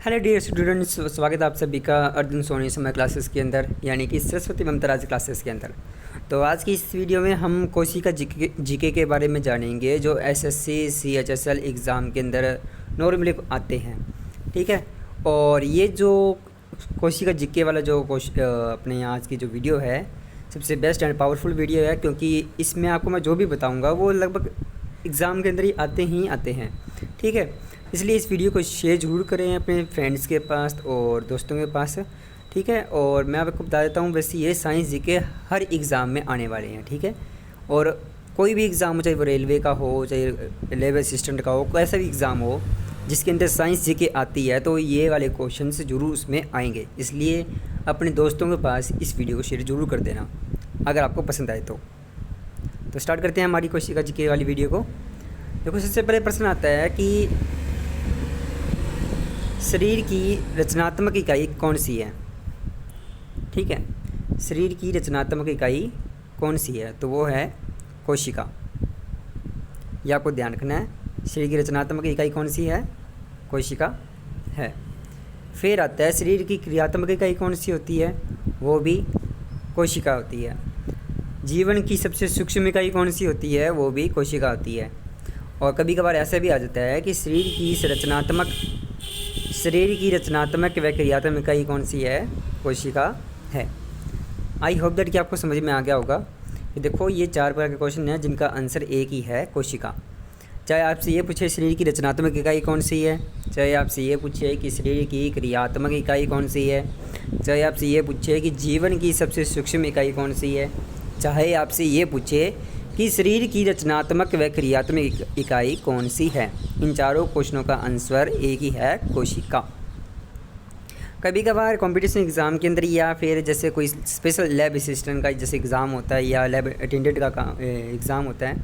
Hello dear students, स्वागत है आप सभी का अर्जुन सोनी समय क्लासेस के अंदर, यानी कि सरस्वती ममताराज क्लासेस के अंदर। तो आज की इस वीडियो में हम कोशिका जीके के बारे में जानेंगे जो एसएससी सीएचएसएल एग्ज़ाम के अंदर नॉर्मली आते हैं। ठीक है, और ये जो कोशिका जीके वाला जो अपने आज की जो वीडियो है सबसे बेस्ट एंड पावरफुल वीडियो है, क्योंकि इसमें आपको मैं जो भी बताऊँगा वो लगभग एग्ज़ाम के अंदर ही आते हैं। ठीक है, इसलिए इस वीडियो को शेयर ज़रूर करें अपने फ्रेंड्स के पास और दोस्तों के पास। ठीक है, और मैं आपको बता देता हूँ, वैसे ये साइंस जीके हर एग्ज़ाम में आने वाले हैं। ठीक है, और कोई भी एग्ज़ाम हो, चाहे वो रेलवे का हो, चाहे रेलवे असिस्टेंट का हो, कोई ऐसा भी एग्ज़ाम हो जिसके अंदर साइंस जीके आती है, तो ये वाले क्वेश्चन ज़रूर उसमें आएंगे। इसलिए अपने दोस्तों के पास इस वीडियो को शेयर ज़रूर कर देना अगर आपको पसंद आए तो स्टार्ट करते हैं हमारी कोशिका जीके वाली वीडियो को। देखो, सबसे पहले प्रश्न आता है कि शरीर की रचनात्मक इकाई कौन सी है। ठीक है, शरीर की रचनात्मक इकाई कौन सी है, तो वो है कोशिका। यह आपको ध्यान रखना है, शरीर की रचनात्मक इकाई कौन सी है, कोशिका है। फिर आता है शरीर की क्रियात्मक इकाई कौन सी होती है, वो भी कोशिका होती है। जीवन की सबसे सूक्ष्म इकाई कौन सी होती है, वो भी कोशिका होती है। और कभी कभार ऐसा भी आ जाता है कि शरीर की रचनात्मक व क्रियात्मक इकाई कौन सी है, कोशिका है। आई होप दैट कि आपको समझ में आ गया होगा। देखो, ये 4 प्रकार के क्वेश्चन हैं जिनका आंसर एक ही है, कोशिका। चाहे आपसे ये पूछे शरीर की रचनात्मक इकाई कौन सी है, चाहे आपसे ये पूछे कि शरीर की क्रियात्मक इकाई कौन सी है, चाहे आपसे ये पूछे कि जीवन की सबसे सूक्ष्म इकाई कौन सी है, चाहे आपसे ये पूछे कि शरीर की रचनात्मक व क्रियात्मक इकाई कौन सी है, इन चारों क्वेश्चनों का आंसर एक ही है, कोशिका। कभी कभार कंपटीशन एग्ज़ाम के अंदर या फिर जैसे कोई स्पेशल लैब असिस्टेंट का जैसे एग्ज़ाम होता है या लैब अटेंडेंट का एग्ज़ाम होता है,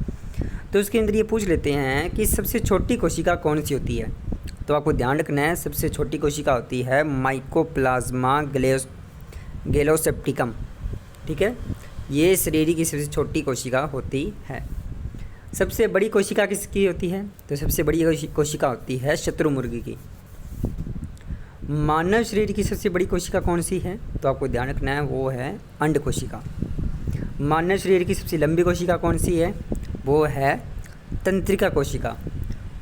तो उसके अंदर ये पूछ लेते हैं कि सबसे छोटी कोशिका कौन सी होती है। तो आपको ध्यान रखना है, सबसे छोटी कोशिका होती है माइकोप्लाज्मा गैलोसेप्टिकम। ठीक है, ये शरीर की सबसे छोटी कोशिका होती है। सबसे बड़ी कोशिका किसकी होती है, तो सबसे बड़ी कोशिका होती है शत्रुमुर्ग की। मानव शरीर की सबसे बड़ी कोशिका कौन सी है, तो आपको ध्यान रखना है, वो है अंड कोशिका। मानव शरीर की सबसे लंबी कोशिका कौन सी है, वो है तंत्रिका कोशिका।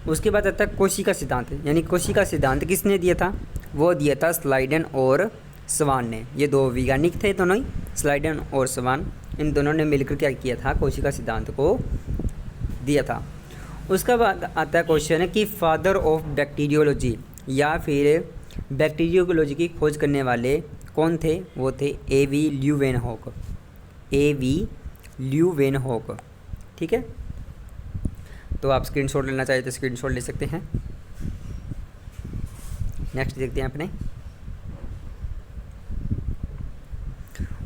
उसके बाद आता है कोशिका सिद्धांत, यानी कोशिका सिद्धांत किसने दिया था, वो दिया था स्लाइडन और स्वान ने। ये 2 वैज्ञानिक थे दोनों ही, स्लाइडन और स्वान, इन दोनों ने मिलकर क्या किया था, कोशिका सिद्धांत को दिया था। उसके बाद आता है क्वेश्चन है कि फादर ऑफ बैक्टीरियोलॉजी या फिर बैक्टीरियोलॉजी की खोज करने वाले कौन थे, वो थे ए.वी. ल्यूवेनहॉक। ठीक है, तो आप स्क्रीनशॉट लेना चाहें तो स्क्रीनशॉट ले सकते हैं। नेक्स्ट देखते हैं अपने।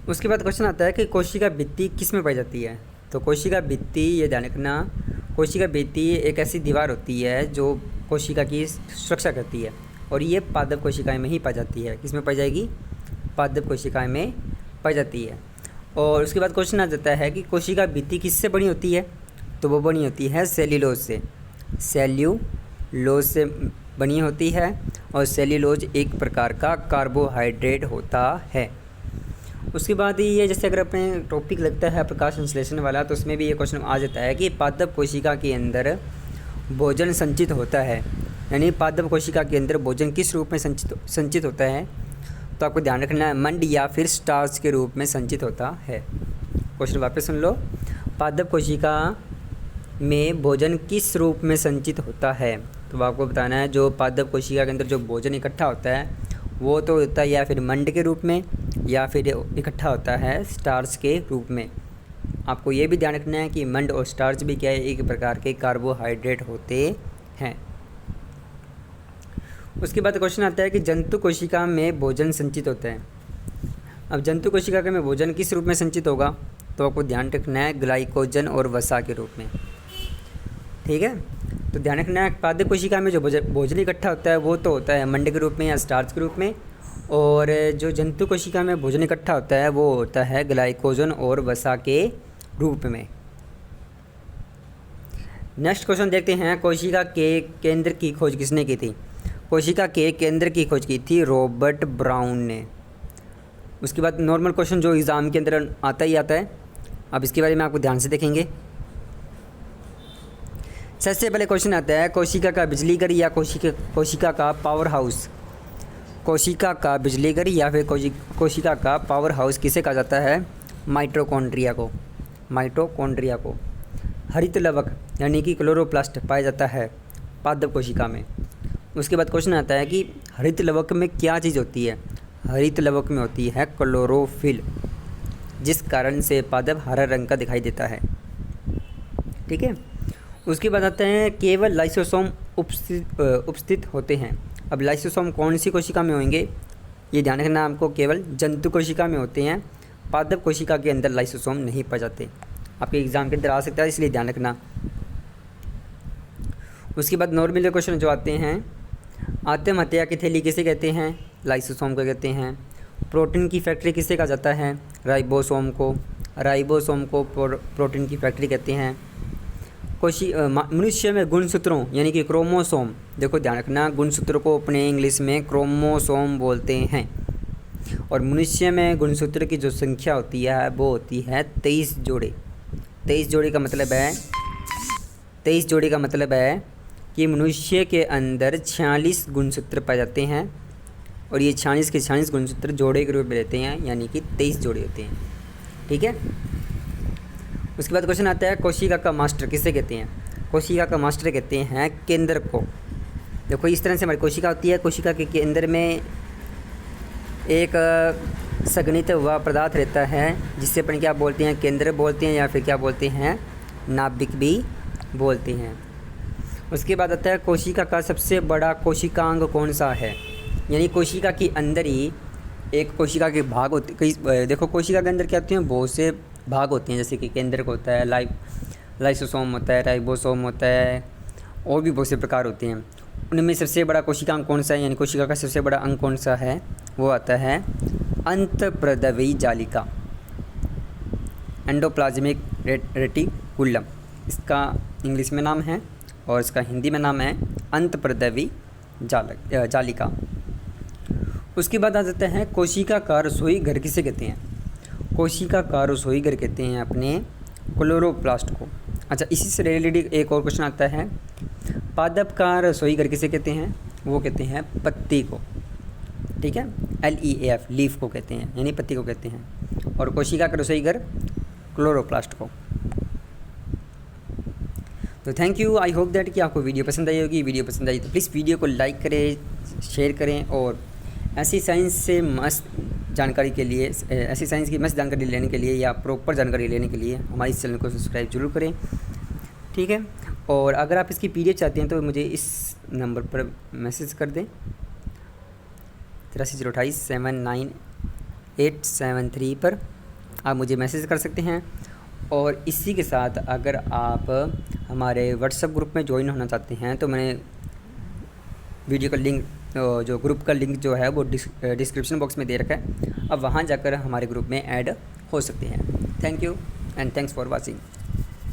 उसके बाद क्वेश्चन आता है कि कोशिका भित्ति किस में पाई जाती है। तो कोशिका भित्ति, ये ध्यान रखना, कोशिका भित्ति एक ऐसी दीवार होती है जो कोशिका की सुरक्षा करती है, और ये पादप कोशिकाएं में ही पाई जाती है। किस में पाई जाएगी, पादप कोशिकाएं में पाई जाती है। और उसके बाद क्वेश्चन आ जाता है कि कोशिका भित्ति किससे बनी होती है, तो वो बनी होती है सेल्यूलोज से बनी होती है। और सेल्यूलोज एक प्रकार का कार्बोहाइड्रेट होता है। उसके बाद ये जैसे अगर अपने टॉपिक लगता है प्रकाश संश्लेषण वाला, तो उसमें भी ये क्वेश्चन आ जाता है कि पादप कोशिका के अंदर भोजन संचित होता है, यानी पादप कोशिका के अंदर भोजन किस रूप में संचित होता है, तो आपको ध्यान रखना है, मंड या फिर स्टार्च के रूप में संचित होता है। क्वेश्चन वापस सुन लो, पादप कोशिका में भोजन किस रूप में संचित होता है, तो आपको बताना है जो पादप कोशिका के अंदर जो भोजन इकट्ठा होता है वो तो होता है या फिर मंड के रूप में या फिर इकट्ठा होता है स्टार्च के रूप में। आपको ये भी ध्यान रखना है कि मंड और स्टार्च भी क्या है, एक प्रकार के कार्बोहाइड्रेट होते हैं। उसके बाद क्वेश्चन आता है कि जंतु कोशिका में भोजन संचित होता है। अब जंतु कोशिका में भोजन किस रूप में संचित होगा, तो आपको ध्यान रखना है ग्लाइकोजन और वसा के रूप में। ठीक है, तो ध्यान रखना है पादप कोशिका में जो भोजन इकट्ठा होता है वो तो होता है मंड के रूप में या स्टार्च के रूप में, और जो जंतु कोशिका में भोजन इकट्ठा होता है वो होता है ग्लाइकोजन और वसा के रूप में। नेक्स्ट क्वेश्चन देखते हैं, कोशिका के केंद्र की खोज किसने की थी। कोशिका के केंद्र की खोज की थी रॉबर्ट ब्राउन ने। उसके बाद नॉर्मल क्वेश्चन जो एग्ज़ाम के अंदर आता ही आता है, अब इसके बारे में आपको ध्यान से देखेंगे। सबसे पहले क्वेश्चन आता है कोशिका का बिजली घर या कोशिका का पावर हाउस। कोशिका का बिजली घर या फिर कोशिका का पावर हाउस किसे कहा जाता है? माइटोकॉन्ड्रिया को। माइटोकॉन्ड्रिया को हरित लवक यानी कि क्लोरोप्लास्ट पाया जाता है पादप कोशिका में। उसके बाद क्वेश्चन आता है कि हरित लवक में क्या चीज़ होती है? हरित लवक में होती है क्लोरोफिल, जिस कारण से पादप हरा रंग का दिखाई देता है। ठीक है। उसके बाद आते हैं केवल लाइसोसोम उपस्थित होते हैं। अब लाइसोसोम कौन सी कोशिका में होंगे? ये ध्यान रखना आपको, केवल जंतु कोशिका में होते हैं। पादप कोशिका के अंदर लाइसोसोम नहीं पाए जाते। आपके एग्ज़ाम के अंदर आ सकता है, इसलिए ध्यान रखना। उसके बाद नॉर्मल क्वेश्चन जो आते हैं, आत्महत्या की थैली किसे कहते हैं? लाइसोसोम को कहते हैं। प्रोटीन की फैक्ट्री किसे कहा जाता है? राइबोसोम को। राइबोसोम को प्रोटीन की फैक्ट्री कहते हैं। मनुष्य में गुणसूत्रों यानी कि क्रोमोसोम, देखो ध्यान रखना, गुणसूत्र को अपने इंग्लिश में क्रोमोसोम बोलते हैं। और मनुष्य में गुणसूत्र की जो संख्या होती है वो होती है 23 जोड़े। 23 जोड़े का मतलब है कि मनुष्य के अंदर 46 गुणसूत्र पाए जाते हैं और ये 46 के 46 गुणसूत्र जोड़े के रूप में रहते हैं, यानी कि 23 जोड़े होते हैं। ठीक है। उसके बाद क्वेश्चन आता है कोशिका का मास्टर किसे कहते हैं? कोशिका का मास्टर कहते हैं केंद्र को। देखो इस तरह से हमारी कोशिका होती है। कोशिका के केंद्र में एक संघनित हुआ पदार्थ रहता है, जिससे अपन क्या बोलते हैं? केंद्र बोलते हैं, या फिर क्या बोलते हैं? नाभिक भी बोलते हैं। उसके बाद आता है कोशिका का सबसे बड़ा कोशिकांग कौन सा है? यानी कोशिका के अंदर ही एक कोशिका के भाग होते कई। देखो कोशिका के अंदर क्या होते हैं? बहुत से भाग होते हैं, जैसे कि केंद्रक होता है, लाइसोसोम होता है, राइबोसोम होता है, और भी बहुत से प्रकार होते हैं। उनमें सबसे बड़ा कोशिकांग कौन सा है, यानी कोशिका का सबसे बड़ा अंग कौन सा है? वो आता है अंतःप्रद्रवी जालिका, एंडोप्लाज्मिक रेटिकुलम इसका इंग्लिश में नाम है, और इसका हिंदी में नाम है अंतःप्रद्रवी जालिका। उसके बाद आ जाता है कोशिका का रसोई घर किसे कहते हैं? कोशिका का रसोई घर कहते हैं अपने क्लोरोप्लास्ट को। अच्छा, इसी से रिलेटेड एक और क्वेश्चन आता है, पादप का रसोई घर किसे कहते हैं? वो कहते हैं पत्ती को। ठीक है, LEAF लीफ को कहते हैं, यानी पत्ती को कहते हैं। और कोशिका का रसोई घर क्लोरोप्लास्ट को। तो thank you, I hope that कि आपको वीडियो पसंद आई होगी। वीडियो पसंद आई तो प्लीज़ वीडियो को लाइक करें, शेयर करें, और ऐसी साइंस से मस्त जानकारी के लिए, ऐसी साइंस की मस्त जानकारी लेने के लिए या प्रॉपर जानकारी लेने के लिए हमारे इस चैनल को सब्सक्राइब जरूर करें। ठीक है, और अगर आप इसकी PDF चाहते हैं तो मुझे इस नंबर पर मैसेज कर दें, 83 028 पर आप मुझे मैसेज कर सकते हैं। और इसी के साथ अगर आप हमारे व्हाट्सएप ग्रुप में ज्वाइन होना चाहते हैं तो मैंने वीडियो का लिंक, जो ग्रुप का लिंक जो है वो डिस्क्रिप्शन बॉक्स में दे रखा है। अब वहाँ जाकर हमारे ग्रुप में ऐड हो सकते हैं। Thank you and thanks for watching.